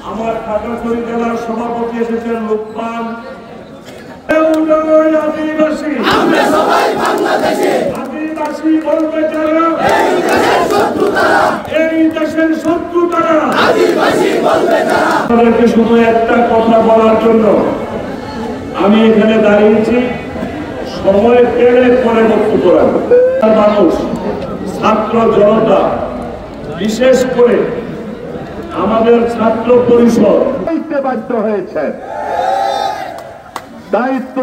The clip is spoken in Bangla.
আমার খাগড়াছড়ি জেলার সভাপতি এসেছেন লোকমান। আদিবাসী আমরা সবাই বাংলাদেশি, আদিবাসী বলতে যারা এই দেশের শত্রু তারা, এই দেশের শত্রু তারা, আদিবাসী বলতে যারা। আপনাদেরকে শুধু একটা কথা বলার জন্য আমি এখানে দাঁড়িয়েছি, সময় পেলে পরে বক্তব্য রাখবো। মানুষ, ছাত্র জনতা, বিশেষ করে আমাদের ছাত্র পরিষদ বাধ্য হয়েছে দায়িত্ব